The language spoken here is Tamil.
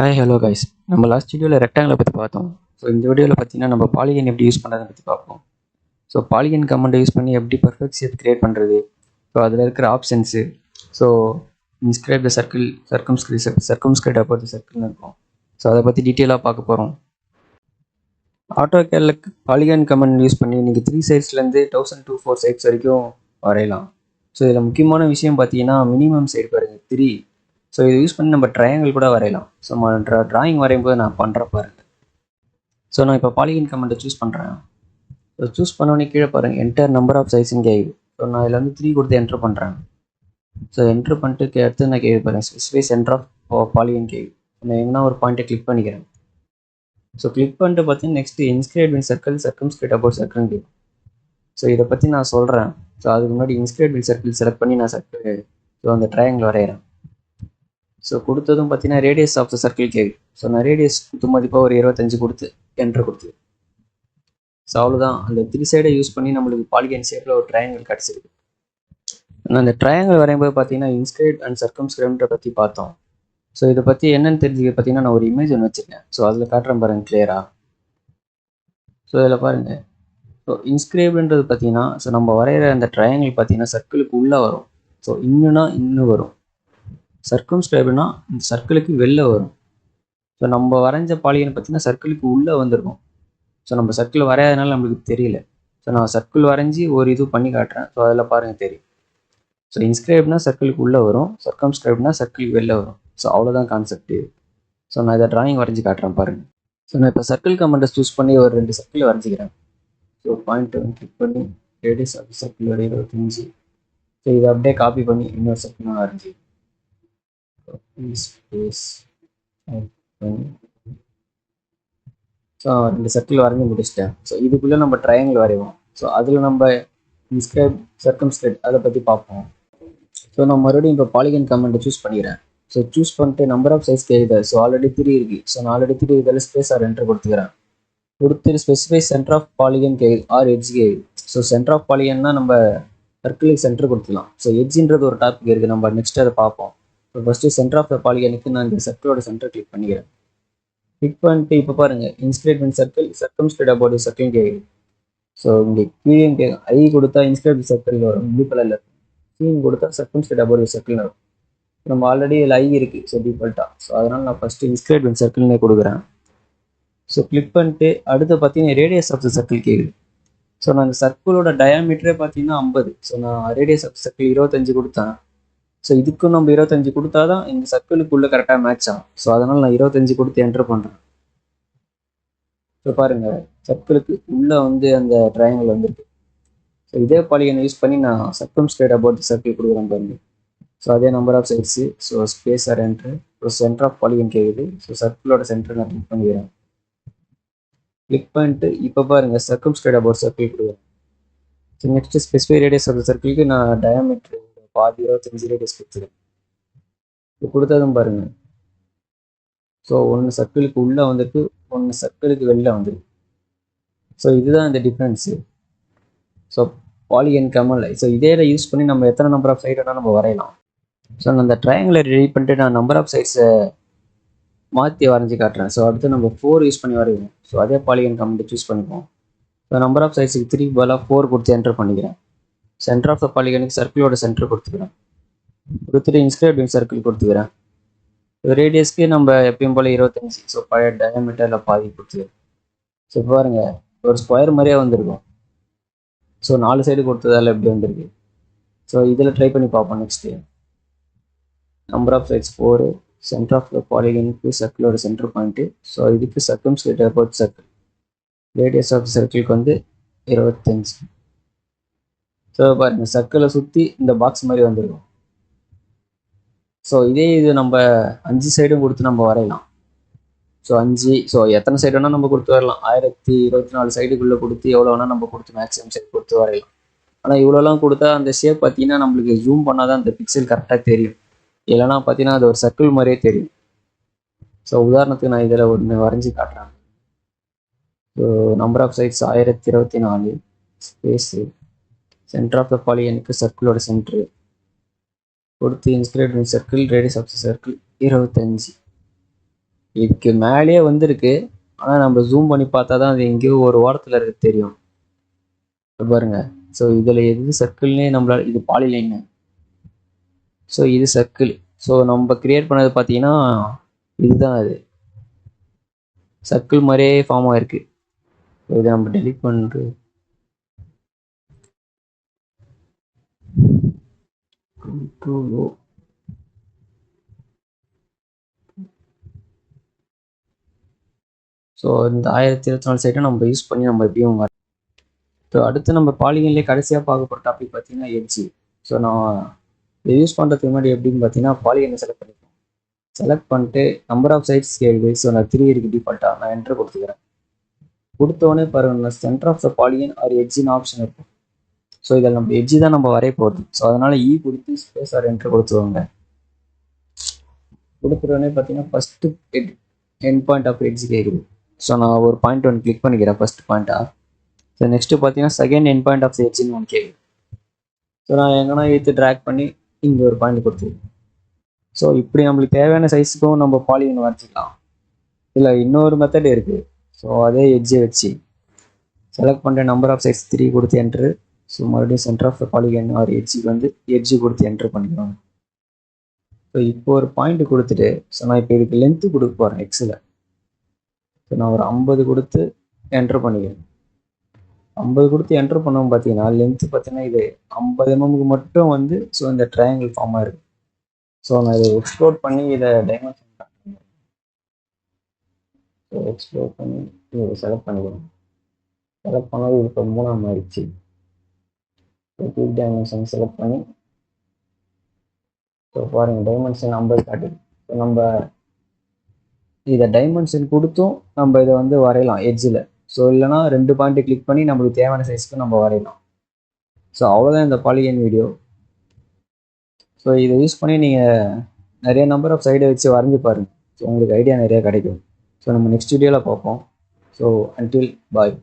Hi hello guys. நம்ம லாஸ்ட் வீடியோவில் ரெக்டாங்கிளை பற்றி பார்த்தோம். ஸோ இந்த வீடியோவில் பார்த்தீங்கன்னா நம்ம பாலிகன் எப்படி யூஸ் பண்ணுறதை பற்றி பார்ப்போம். ஸோ பாலிகன் கமெண்ட்டை யூஸ் பண்ணி எப்படி பர்ஃபெக்ட் ஷேப் கிரியேட் பண்ணுறது, ஸோ அதில் இருக்கிற options, so inscribe the circle, circumscribed about the சர்க்கிள்னு இருக்கும். ஸோ அதை பற்றி டீட்டெயிலாக பார்க்க போகிறோம். ஆட்டோகேடில் பாலிகன் கமெண்ட் யூஸ் பண்ணி நீங்கள் 3 சைட்ஸ்லேருந்து 1000 to 4 சைட்ஸ் வரைக்கும் வரையலாம். ஸோ இதில் முக்கியமான விஷயம் பார்த்தீங்கன்னா மினிமம் சைடு பாருங்கள் 3. ஸோ இதை யூஸ் பண்ணி நம்ம ட்ரையாங்கிள் கூட வரையலாம். ஸோ நம்ம ட்ராயிங் வரையும்போது நான் பண்ணுற பாருங்க. ஸோ நான் இப்போ பாலிகன் கமெண்ட்டை சூஸ் பண்ணுறேன். ஸோ சூஸ் பண்ணோடனே கீழே பாருங்கள் என்டர் நம்பர் ஆஃப் சைஸ்ன்னு கேட்குது. ஸோ நான் இதில் வந்து 3 கொடுத்து என்ட்ரு பண்ணுறேன். ஸோ என்ட்ரு பண்ணிட்டு அடுத்து நான் கேட்கு பாருங்கள் ஸ்பெசிஃபை சென்டர் ஆஃப் பாலிகன் கேட்குது. நான் எங்கன்னா ஒரு பாயிண்ட்டை கிளிக் பண்ணிக்கிறேன். ஸோ கிளிக் பண்ணிட்டு பார்த்தீங்கன்னா next inscribe in circle, circumscribed about சர்க்கிள்னு கேட்கும். ஸோ இதை பற்றி நான் சொல்கிறேன். ஸோ அதுக்கு முன்னாடி இன்ஸ்கிரைப் இன் சர்க்கிள் செலக்ட் பண்ணி நான் சர்க்கிள் ஸோ அந்த ட்ரையாங்கிள் வரைகிறேன். ஸோ கொடுத்ததும் பார்த்தீங்கன்னா ரேடியஸ் ஆஃப் த சர்க்கிள் கேட்குது. ஸோ நான் ரேடியஸ் குத்து மதிப்பாக ஒரு 25 கொடுத்து என்ட்ரு கொடுத்து. ஸோ அவ்வளோதான். அந்த 3 சைடை யூஸ் பண்ணி நம்மளுக்கு பாலிகன் ஷேப்பில் ஒரு ட்ரையாங்கிள் கிடச்சிருக்கு. அந்த ட்ரையாங்கிள் வரையும்போது பார்த்தீங்கன்னா இன்ஸ்கிரைப் அண்ட் சர்க்கம்ஸ்கிரைப்ன்ற பற்றி பார்த்தோம். ஸோ இதை பற்றி என்னென்னு தெரிஞ்சுக்க பார்த்தீங்கன்னா நான் ஒரு இமேஜ் ஒன்று வச்சுருக்கேன். ஸோ அதில் காட்டுறேன் பாருங்கள் கிளியராக. ஸோ இதில் பாருங்கள். ஸோ இன்ஸ்கிரைப்ன்றது பார்த்தீங்கன்னா ஸோ நம்ம வரைகிற அந்த ட்ரையாங்கிள் பார்த்தீங்கன்னா சர்க்கிளுக்கு உள்ளே வரும். ஸோ இன்னுன்னா இன்னும் வரும். சர்க்கம்ஸ்கிரைப்னா இந்த சர்க்கிளுக்கு வெளில வரும். ஸோ நம்ம வரைஞ்ச பாலிகன் பார்த்தீங்கன்னா சர்க்கிளுக்கு உள்ளே வந்துருக்கும். ஸோ நம்ம சர்க்கிள் வரையாதனால நம்மளுக்கு தெரியல. ஸோ நான் சர்க்கிள் வரைஞ்சி ஒரு இது பண்ணி காட்டுறேன். ஸோ அதில் பாருங்கள் தெரியும். ஸோ இன்ஸ்கிரைப்னா சர்க்கிளுக்கு உள்ளே வரும், சர்க்கம்ஸ்கிரைப்னா சர்க்கிளுக்கு வெளில வரும். ஸோ அவ்வளோதான் கான்செப்ட். ஸோ நான் இதை ட்ராயிங் வரைஞ்சி காட்டுறேன் பாருங்கள். ஸோ நான் இப்போ சர்க்கிள் கமெண்ட்டை சூஸ் பண்ணி ஒரு 2 சர்க்கிள் வரைஞ்சிக்கிறேன். ஸோ பாயிண்ட் கிளிக் பண்ணி ரேடியஸ் ஆஃப் சர்க்கிள் ஒரு 25. ஸோ இதை அப்படியே காப்பி பண்ணி இன்னொரு சர்க்கிள் நான் வரைஞ்சி ஸ்பேஸ். ஸோ 2 சர்க்கிள் வரைஞ்சி முடிச்சிட்டேன். ஸோ இதுக்குள்ளே நம்ம ட்ரையாங்கிள் வரைவோம். ஸோ அதில் நம்ம இன்ஸ்கிரைப், சர்க்கம்ஸ்கிரைப் அதை பற்றி பார்ப்போம். ஸோ நான் மறுபடியும் இப்போ பாலிகன் கமெண்ட்டை சூஸ் பண்ணிக்கிறேன். ஸோ சூஸ் பண்ணிட்டு நம்பர் ஆஃப் சைஸ் கேட்குது. ஸோ ஆல்ரெடி 3 இருக்குது. ஸோ நான் ஆல்ரெடி 3 இதில் ஸ்பேஸ் ஆர் என்ட்ரு கொடுத்துக்கிறேன். கொடுத்துட்டு ஸ்பெசிஃபை சென்டர் ஆஃப் பாலிகன் கேட்குது ஆர் எட்ஜ் கேட்குது. ஸோ சென்டர் ஆஃப் பாலிகன்னா நம்ம சர்க்கிளுக்கு சென்டர் கொடுத்துக்கலாம். ஸோ எட்ஜின்றது ஒரு டாபிக் இருக்குது, நம்ம நெக்ஸ்ட் அதை பார்ப்போம். So first centre of the பாலிகனுக்கு நான் இந்த சர்க்கிளோட சென்டர் கிளிக் பண்ணிக்கிறேன். கிளிக் பண்ணிட்டு இப்போ பாருங்கள் inscribe in circle, circumscribed about circle கேட்குது. ஸோ இங்கே கீழே கேட்கும். ஐ கொடுத்தா இன்ஸ்கிரைப் சர்க்கிள் வரும், ப்ளூ கலரில் இருக்கும். சீன் கொடுத்தா சர்க்கம்ஸ்கிரைட் அபவுட் சர்க்கிள் வரும். நம்ம ஆல்ரெடி இதில் ஐ இருக்குது. ஸோ டிஃபால்ட்டாக. ஸோ அதனால் நான் ஃபஸ்ட்டு இன்ஸ்கிரைப் இன் சர்க்கிள்னே கொடுக்குறேன். ஸோ கிளிக் பண்ணிட்டு அடுத்து பார்த்தீங்கன்னா ரேடியஸ் ஆஃப் த சர்க்கிள் கேட்குது. ஸோ நான் இந்த சர்க்கிளோட டயாமீட்டரே பார்த்தீங்கன்னா 50. ஸோ நான் ரேடியஸ் ஆஃப் சர்க்கிள் 25 கொடுத்தேன். ஸோ இதுக்கும் நம்ம 25 கொடுத்தா தான் இந்த சர்க்கிளுக்குள்ளே கரெக்டாக மேட்ச் ஆகும். ஸோ அதனால் நான் 25 கொடுத்து என்ட்ரு பண்ணுறேன். ஸோ பாருங்கள் சர்க்கிளுக்கு உள்ளே வந்து அந்த ட்ரையாங்கிள் வந்துருக்கு. ஸோ இதே பாலிகனை யூஸ் பண்ணி நான் சர்க்கம்ஸ்கிரைட் அபவுட் தி சர்க்கிள் கொடுக்குறேன் பாருங்கள். ஸோ அதே number of sides. So space or enter. So centre of polygon கேட்குது. ஸோ சர்க்கிளோட சென்டர் நான் கிளிக் பண்ணிக்கிறேன். கிளிக் பண்ணிட்டு இப்போ பாருங்கள் சர்க்கம்ஸ்கிரைட் அபவுட் சர்க்கிள் கொடுக்குறேன். So next specify radius of சர்க்கிளுக்கு நான் டயாமீட்டர் பாதி 25 ரேடியஸ் கொடுத்துருக்கேன். இப்போ கொடுத்ததும் பாருங்கள். ஸோ ஒன்று சர்க்கிளுக்கு உள்ளே வந்துருக்கு, ஒன்று சர்க்கிளுக்கு வெளில வந்துருக்கு. ஸோ இதுதான் இந்த difference. So polygon Kamal. So இதே யூஸ் பண்ணி நம்ம எத்தனை நம்பர் ஆஃப் சைட் வேணால் நம்ம வரையலாம். ஸோ நான் அந்த ட்ரையாங்கிளை ரெடி பண்ணிட்டு நான் நம்பர் ஆஃப் சைட்ஸை மாற்றி வரைஞ்சி காட்டுறேன். ஸோ அடுத்து நம்ம 4 யூஸ் பண்ணி வரைவோம். ஸோ அதே பாலிகன் கமெண்ட் சூஸ் பண்ணிப்போம். ஸோ நம்பர் ஆஃப் சைட்ஸுக்கு 3 பதிலாக 4 கொடுத்து என்ட்ரு பண்ணிக்கிறேன். சென்டர் ஆஃப் த பாலிகனுக்கு சர்க்கிளோட சென்டர் கொடுத்துக்கிறேன். கொடுத்துட்டு இன்ஸ்கிரைப் இன் சர்க்கிள் கொடுத்துக்கிறேன். ரேடியஸ்க்கு நம்ம எப்பயும் போல் 25. ஸோ பழைய டயாமீட்டரில் பாதி கொடுத்துக்கிறேன். ஸோ பாருங்கள் ஒரு ஸ்கொயர் மாதிரியே வந்திருக்கும். ஸோ 4 சைடு கொடுத்ததால் எப்படி வந்திருக்கு. ஸோ இதில் ட்ரை பண்ணி பார்ப்போம். Next number of sides 4, centre of the பாலிகனுக்கு சர்க்கிளோட சென்டர் பாயிண்ட்டு. ஸோ இதுக்கு circumscribed about circle, radius of சர்க்கிளுக்கு வந்து 25. ஸோ பாருங்கள் சர்க்கிளை சுற்றி இந்த பாக்ஸ் மாதிரி வந்துருக்கும். ஸோ இதே இது நம்ம 5 சைடும் கொடுத்து நம்ம வரையலாம். ஸோ 5, ஸோ எத்தனை சைடு வேணால் நம்ம கொடுத்து வரலாம். 1024 சைடுக்குள்ளே கொடுத்து எவ்வளோ வேணால் நம்ம கொடுத்து மேக்ஸிமம் சைடு கொடுத்து வரையலாம். ஆனால் இவ்வளோலாம் கொடுத்தா அந்த ஷேப் பார்த்தீங்கன்னா நம்மளுக்கு ஜூம் பண்ணால் தான் அந்த பிக்சல் கரெக்டாக தெரியும். இல்லைனா பார்த்தீங்கன்னா அது ஒரு சர்க்கிள் மாதிரியே தெரியும். ஸோ உதாரணத்துக்கு நான் இதில் ஒன்று வரைஞ்சி காட்டுறேன். So number of sides 1024, space, centre of the பாலிகனுக்கு சர்க்கிளோட சென்ட்ரு கொடுத்து inscribe in circle, radius of the circle 25. இதுக்கு மேலேயே வந்திருக்கு. ஆனால் நம்ம ஜூம் பண்ணி பார்த்தா தான் அது எங்கேயோ ஒரு வாரத்தில் இருக்கு தெரியும். பாருங்க. ஸோ இதில் எது சர்க்கிள்னே நம்மளால இது பாலிலைன். ஸோ இது சர்க்கிள். ஸோ நம்ம கிரியேட் பண்ணது பார்த்தீங்கன்னா இதுதான் அது சர்க்கிள் மாதிரியே ஃபார்ம் ஆயிருக்கு. இதை நம்ம டெலிட் பண்ணுறது Control-O. ஸோ இந்த 1024 சைட்டை நம்ம யூஸ் பண்ணி நம்ம எப்படியும் ஸோ அடுத்து நம்ம பாலிகன்லேயே கடைசியாக பார்க்க போகிற டாபிக் பார்த்தீங்கன்னா எட்ஜி. ஸோ நான் இதை யூஸ் பண்ணுறதுக்கு முன்னாடி எப்படின்னு பார்த்தீங்கன்னா பாலிகனை செலக்ட் பண்ணிப்போம். செலக்ட் பண்ணிட்டு நம்பர் ஆஃப் சைட்ஸ் கேள்வி. ஸோ நான் 3 இருக்கு டிஃபால்ட்டாக. நான் என்ட்ரு கொடுத்துக்கிறேன். கொடுத்தோடனே பாருங்க centre of the polygon or எட்ஜின்னு ஆப்ஷன் இருக்கும். ஸோ இதில் நம்ம எட்ஜி தான் நம்ம வரைய போகுது. ஸோ அதனால் கொடுத்து ஸ்பேஸ் ஆர் என்ட்ரு கொடுத்துருவாங்க. கொடுத்துட்டோடனே பார்த்தீங்கன்னா ஃபஸ்ட்டு எண்ட் பாயிண்ட் ஆஃப் எட்ஜி கேட்குது. ஸோ நான் ஒரு பாயிண்ட் ஒன்று கிளிக் பண்ணிக்கிறேன் ஃபஸ்ட் பாயிண்ட்டாக. ஸோ நெக்ஸ்ட்டு பார்த்தீங்கன்னா செகண்ட் எண்ட் பாயிண்ட் ஆஃப் எட்ஜின்னு ஒன்று கேட்குது. ஸோ நான் எங்கன்னா எடுத்து ட்ராக் பண்ணி இங்கே ஒரு பாயிண்ட் கொடுத்துருக்கேன். ஸோ இப்படி நம்மளுக்கு தேவையான சைஸுக்கும் நம்ம பாலிகன் வரைச்சிக்கலாம். இதில் இன்னொரு மெத்தட் இருக்குது. ஸோ அதே எட்ஜை வச்சு செலக்ட் பண்ணுற நம்பர் ஆஃப் சைஸ் 3 கொடுத்து என்ட்ரு. ஸோ மறுபடியும் centre of the polygon or எட்ஜுக்கு வந்து எட்ஜு கொடுத்து என்ட்ரு பண்ணிக்கிறோம். ஸோ இப்போ ஒரு பாயிண்ட் கொடுத்துட்டு ஸோ நான் இப்போ இதுக்கு லென்த்து கொடுக்க போகிறேன் எக்ஸில். ஸோ நான் ஒரு 50 கொடுத்து என்ட்ரு பண்ணிக்கிறேன். 50 கொடுத்து என்ட்ரு பண்ணோம் பார்த்தீங்கன்னா லென்த்து பார்த்தீங்கன்னா இது 50 mm மட்டும் வந்து ஸோ இந்த ட்ரையாங்கிள் ஃபார்ம் ஆயிருக்கு. ஸோ நான் இதை எக்ஸ்ப்ளோர் பண்ணி இதை டைமென்ஷன் ஸோ எக்ஸ்ப்ளோர் பண்ணி இதை செலக்ட் பண்ணிக்கிறேன். செலக்ட் பண்ணது இப்போ 3 ஆயிடுச்சு. ஸோ குயிக் டைமென்ஷன் செலக்ட் பண்ணி ஸோ பாருங்கள் டைமென்ஷன் 50 காட்டுது. ஸோ நம்ம இதை டைமென்ஷன் கொடுத்தும் நம்ம இதை வந்து வரையலாம் எட்ஜில். ஸோ இல்லைனா 2 பாயிண்ட்டு கிளிக் பண்ணி நம்மளுக்கு தேவையான சைஸ்க்கு நம்ம வரையலாம். ஸோ அவ்வளோதான் இந்த பாலிகன் வீடியோ. ஸோ இதை யூஸ் பண்ணி நீங்கள் நிறைய நம்பர் ஆஃப் சைடை வச்சு வரைஞ்சி பாருங்கள். ஸோ உங்களுக்கு ஐடியா நிறையா கிடைக்கும். ஸோ நம்ம நெக்ஸ்ட் வீடியோவில் பார்ப்போம். ஸோ அன்டில் பாய்.